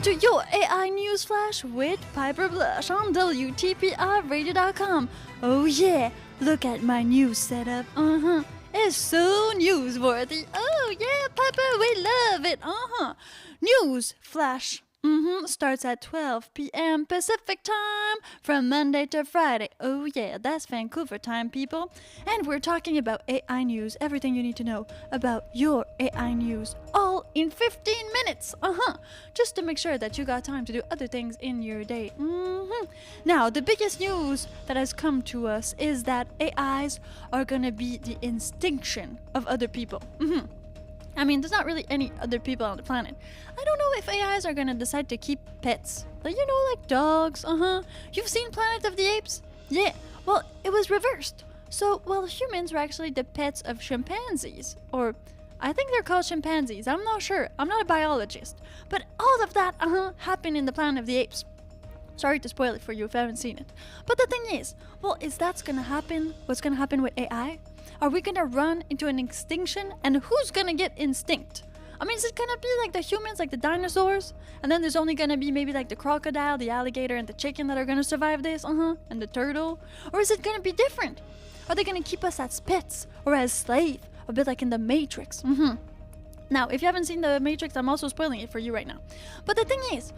Welcome to your AI News Flash with Piper Blush on WTPRradio.com. Oh yeah, look at my news setup. It's so newsworthy. Oh yeah, Piper, we love it. News Flash. Starts at 12 p.m. Pacific time from Monday to Friday. Oh yeah, that's Vancouver time, people. And we're talking about AI news, everything you need to know about your AI news, all in 15 minutes. Just to make sure that you got time to do other things in your day. Now, the biggest news that has come to us is that AIs are gonna be the extinction of other people. I mean, there's not really any other people on the planet. I don't know if AIs are gonna decide to keep pets. Like, like dogs, You've seen Planet of the Apes? Yeah, well, it was reversed. So, humans were actually the pets of chimpanzees. Or, I think they're called chimpanzees. I'm not sure. I'm not a biologist. But all of that, happened in the Planet of the Apes. Sorry to spoil it for you if you haven't seen it. But the thing is that's gonna happen? What's gonna happen with AI? Are we gonna run into an extinction? And who's gonna get extinct? I mean, is it gonna be like the humans, like the dinosaurs? And then there's only gonna be maybe like the crocodile, the alligator, and the chicken that are gonna survive this? And the turtle? Or is it gonna be different? Are they gonna keep us as pets? Or as slaves? A bit like in the Matrix? Now, if you haven't seen the Matrix, I'm also spoiling it for you right now. But the thing is,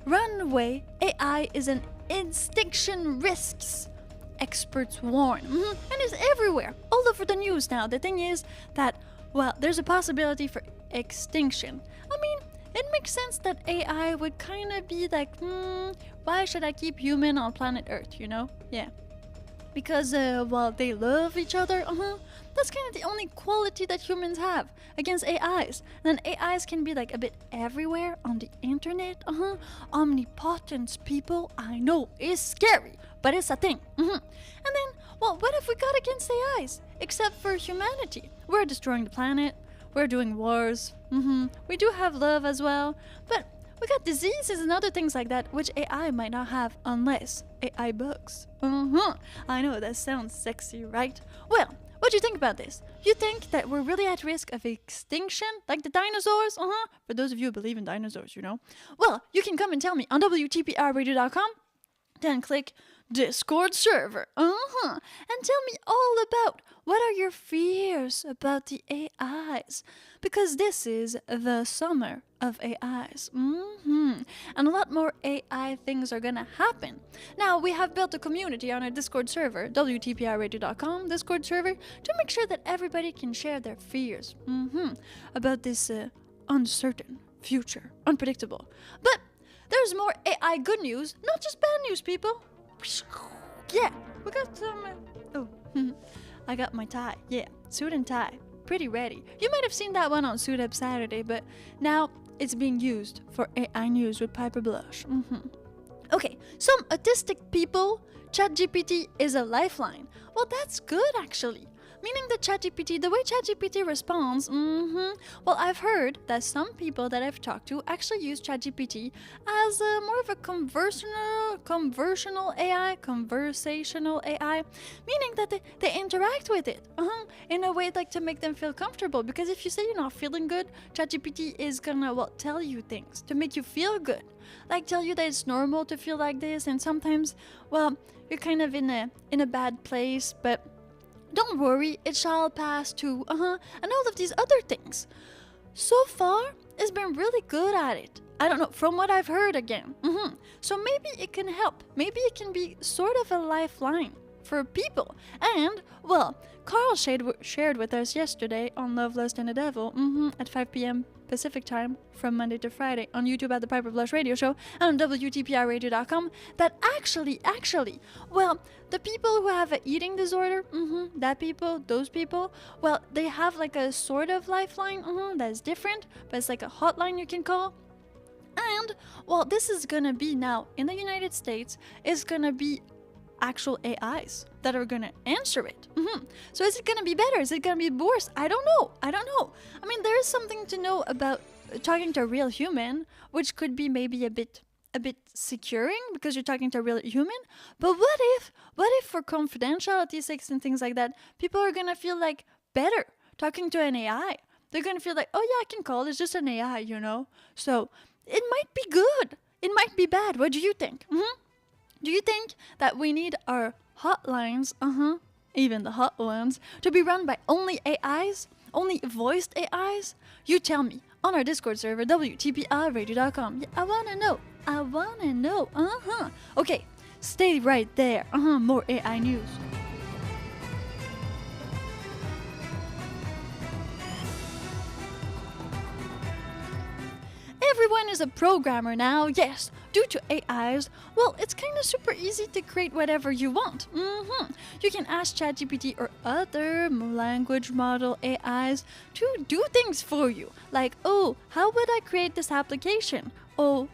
runaway AI is an extinction risks. Experts warn. And it's everywhere, all over the news now. The thing is that, there's a possibility for extinction. I mean, it makes sense that AI would kind of be like, why should I keep human on planet Earth, Yeah. Because, they love each other, That's kind of the only quality that humans have against AIs. And then AIs can be like a bit everywhere on the internet, Omnipotence, people, I know, it's scary, but it's a thing. And then, what if we got against AIs? Except for humanity. We're destroying the planet, we're doing wars, we do have love as well, but we got diseases and other things like that, which AI might not have unless AI bugs. I know, that sounds sexy, right? Well, what do you think about this? You think that we're really at risk of extinction, like the dinosaurs? For those of you who believe in dinosaurs, Well, you can come and tell me on WTPRradio.com. Then click Discord server. And tell me all about what are your fears about the AIs. Because this is the summer of AIs. And a lot more AI things are gonna happen. Now, we have built a community on our Discord server, WTPRradio.com Discord server, to make sure that everybody can share their fears about this uncertain future, unpredictable. But there's more AI good news, not just bad news, people. Yeah, we got some... I got my tie. Yeah, suit and tie. Pretty ready. You might have seen that one on Suit Up Saturday, but now it's being used for AI news with Piper Blush. Okay, some autistic people, ChatGPT is a lifeline. Well, that's good, actually. Meaning that ChatGPT, the way ChatGPT responds, I've heard that some people that I've talked to actually use ChatGPT as more of a conversational AI, meaning that they interact with it, in a way like to make them feel comfortable. Because if you say you're not feeling good, ChatGPT is gonna, tell you things to make you feel good. Like tell you that it's normal to feel like this, and sometimes, you're kind of in a bad place, but don't worry, it shall pass too, and all of these other things. So far, it's been really good at it. I don't know, from what I've heard again. So maybe it can help. Maybe it can be sort of a lifeline for people. And, Carl shared with us yesterday on Love, Lust, and the Devil, at 5 p.m. Pacific time from Monday to Friday on YouTube at the Piper Blush Radio Show and on WTPRradio.com that actually, the people who have an eating disorder, those people, they have like a sort of lifeline, that's different, but it's like a hotline you can call. And, this is gonna be now in the United States, it's gonna be actual AIs that are gonna answer it. So is it gonna be better? Is it gonna be worse? I don't know. I mean, there is something to know about talking to a real human, which could be maybe a bit securing because you're talking to a real human. But what if for confidentiality sakes and things like that, people are gonna feel like better talking to an AI? They're gonna feel like, oh yeah, I can call, it's just an AI, So it might be good. It might be bad. What do you think? Do you think that we need our hotlines, even the hot ones, to be run by only AIs? Only voiced AIs? You tell me on our Discord server, WTPRadio.com. Yeah, I wanna know. Okay, stay right there. More AI news. Everyone is a programmer now, yes. Due to AIs, well, it's kind of super easy to create whatever you want. You can ask ChatGPT or other language model AIs to do things for you. Like, oh, how would I create this application? Oh,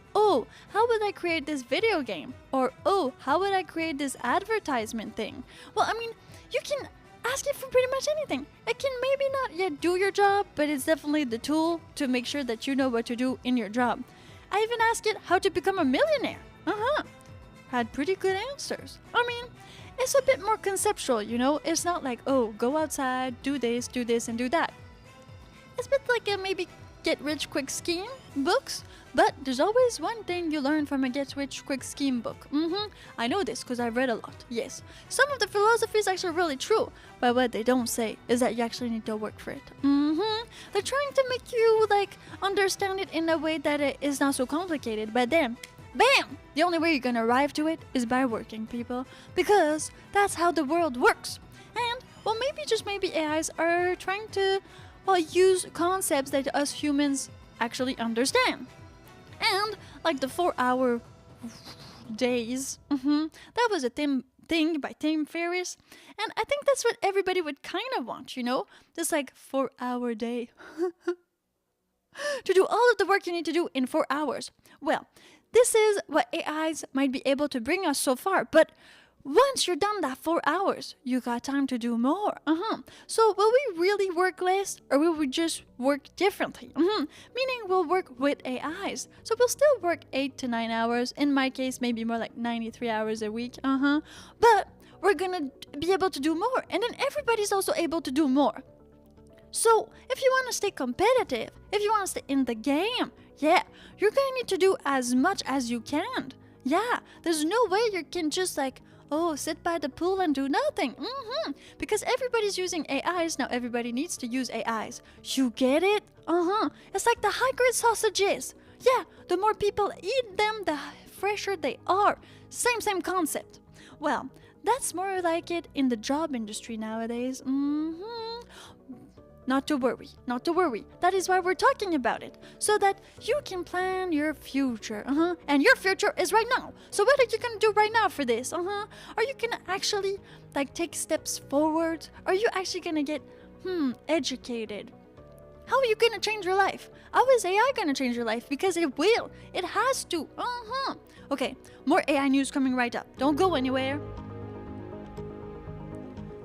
how would I create this video game? Or, oh, how would I create this advertisement thing? Well, I mean, you can ask it for pretty much anything. It can maybe not yet do your job, but it's definitely the tool to make sure that you know what to do in your job. I even asked it how to become a millionaire. Had pretty good answers. I mean, it's a bit more conceptual, you know? It's not like, oh, go outside, do this, and do that. It's a bit like a maybe get-rich-quick scheme books, but there's always one thing you learn from a get-rich-quick scheme book. I know this because I've read a lot, yes. Some of the philosophy is actually really true, but what they don't say is that you actually need to work for it. They're trying to make you, like, understand it in a way that it is not so complicated, but then, bam! The only way you're gonna arrive to it is by working, people, because that's how the world works. And, well, maybe AIs are trying to, well, use concepts that us humans actually understand. And like the 4-hour days, that was a thing by Tim Ferriss, and I think that's what everybody would kind of want, you know, this like 4-hour day to do all of the work you need to do in 4 hours. Well, this is what AIs might be able to bring us so far, but once you're done that 4 hours, you got time to do more. So will we really work less, or will we just work differently? Meaning we'll work with AIs. So we'll still work 8 to 9 hours. In my case, maybe more like 93 hours a week. But we're gonna be able to do more. And then everybody's also able to do more. So if you want to stay competitive, if you want to stay in the game, yeah, you're gonna need to do as much as you can. Yeah, there's no way you can just like, oh, sit by the pool and do nothing. Because everybody's using AIs. Now everybody needs to use AIs. You get it? It's like the high-grade sausages. Yeah, the more people eat them, the fresher they are. Same concept. Well, that's more like it in the job industry nowadays. Not to worry. That is why we're talking about it. So that you can plan your future. And your future is right now. So what are you gonna do right now for this? Are you gonna actually like take steps forward? Are you actually gonna get educated? How are you gonna change your life? How is AI gonna change your life? Because it will. It has to. Okay, more AI news coming right up. Don't go anywhere.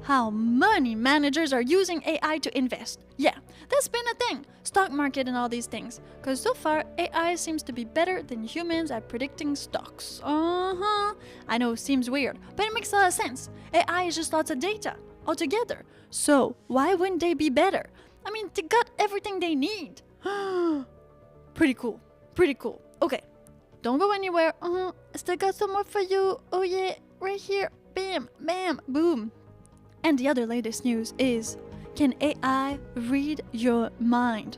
How money managers are using AI to invest. Yeah, that's been a thing. Stock market and all these things. Because so far, AI seems to be better than humans at predicting stocks. I know, seems weird, but it makes a lot of sense. AI is just lots of data altogether. So, why wouldn't they be better? I mean, they got everything they need. Pretty cool. Okay, don't go anywhere. I still got some more for you. Oh yeah, right here. Bam, bam, boom. And the other latest news is, can AI read your mind?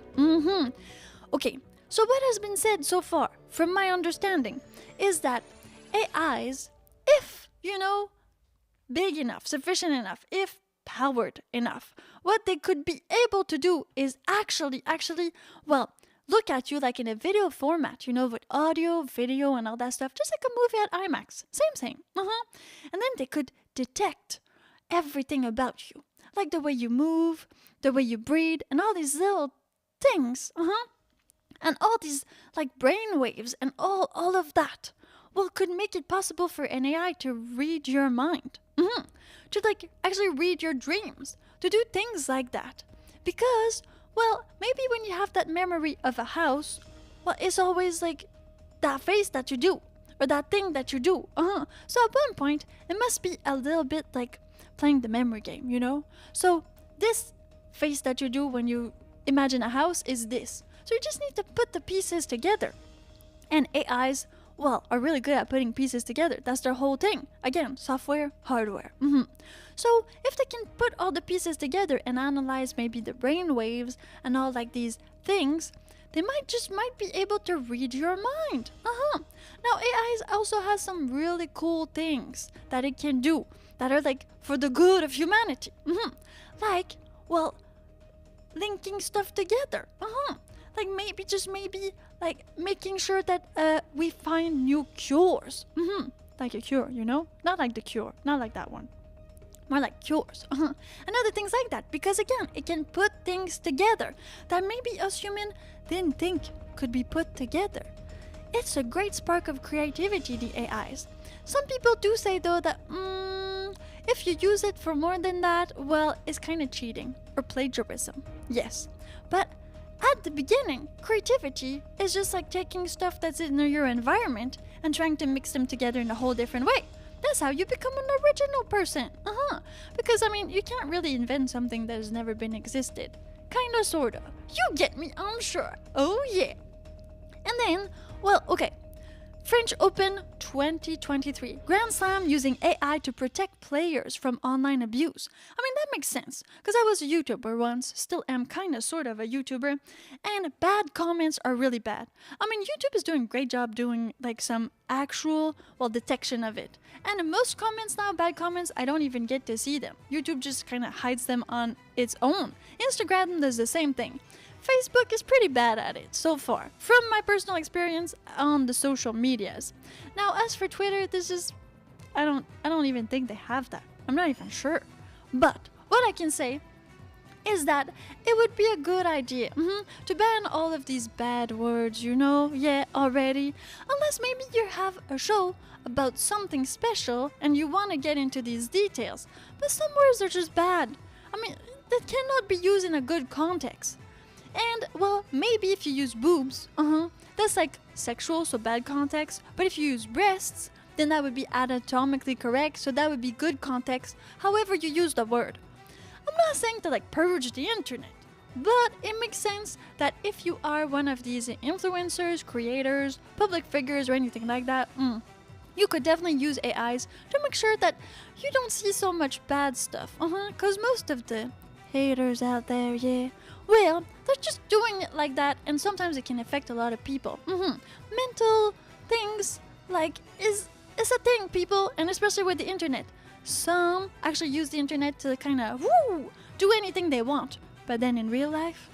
Okay, so what has been said so far, from my understanding, is that AIs, if, big enough, sufficient enough, if powered enough, what they could be able to do is actually, well, look at you like in a video format, with audio, video, and all that stuff, just like a movie at IMAX. Same. And then they could detect everything about you, like the way you move, the way you breathe, and all these little things, and all these like brain waves and all of that, well, could make it possible for an AI to read your mind, to like actually read your dreams, to do things like that, because, well, maybe when you have that memory of a house, well, it's always like that face that you do, or that thing that you do, so at one point, it must be a little bit like playing the memory game, So this face that you do when you imagine a house is this. So you just need to put the pieces together. And AIs, well, are really good at putting pieces together. That's their whole thing. Again, software, hardware. So if they can put all the pieces together and analyze maybe the brain waves and all like these things, they might be able to read your mind. Now AIs also has some really cool things that it can do that are like for the good of humanity. Like, well, linking stuff together. Like maybe like making sure that we find new cures. Like a cure, you know? Not like the cure, not like that one. More like cures. And other things like that. Because again, it can put things together that maybe us human didn't think could be put together. It's a great spark of creativity, the AIs. Some people do say though that if you use it for more than that, well, it's kind of cheating or plagiarism. Yes. But at the beginning, creativity is just like taking stuff that's in your environment and trying to mix them together in a whole different way. That's how you become an original person. Because, I mean, you can't really invent something that has never been existed. Kinda, sorta. You get me, I'm sure. Oh, yeah. And then, well, okay. French Open 2023. Grand Slam using AI to protect players from online abuse. I mean, that makes sense. Because I was a YouTuber once, still am kind of sort of a YouTuber, and bad comments are really bad. I mean, YouTube is doing a great job doing like some actual, well, detection of it. And most comments now, bad comments, I don't even get to see them. YouTube just kind of hides them on its own. Instagram does the same thing. Facebook is pretty bad at it so far, from my personal experience on the social medias. Now, as for Twitter, this is, I don't even think they have that. I'm not even sure. But what I can say is that it would be a good idea to ban all of these bad words, you know, already. Unless maybe you have a show about something special and you want to get into these details. But some words are just bad. I mean, that cannot be used in a good context. And, well, maybe if you use boobs, that's like sexual, so bad context. But if you use breasts, then that would be anatomically correct, so that would be good context, however you use the word. I'm not saying to like purge the internet, but it makes sense that if you are one of these influencers, creators, public figures, or anything like that, you could definitely use AIs to make sure that you don't see so much bad stuff. Because most of the haters out there, well, they're just doing it like that, and sometimes it can affect a lot of people. Mental things, like, is a thing, people, and especially with the internet. Some actually use the internet to kind of, do anything they want. But then in real life,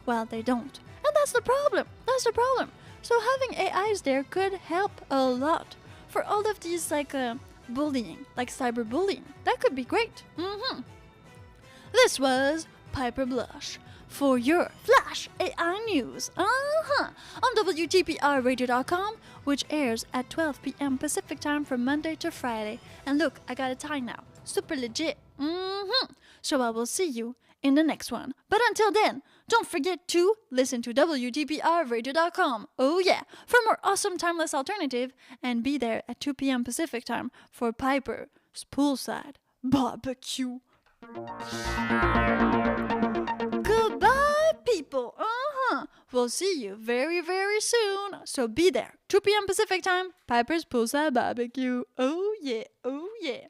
well, they don't. And that's the problem. That's the problem. So having AIs there could help a lot for all of these, like, bullying, like cyberbullying. That could be great. This was Piper Blush for your Flash AI News. On WTPRradio.com, which airs at 12 p.m. Pacific time from Monday to Friday. And look, I got a tie now. Super legit. So I will see you in the next one. But until then, don't forget to listen to WTPRradio.com. Oh yeah, for more awesome timeless alternative, and be there at 2 p.m. Pacific time for Piper's Poolside Barbecue. Goodbye, people. We'll see you very, very soon. So be there. 2 p.m. Pacific time, Piper's Poolside Barbecue. Oh yeah, oh yeah.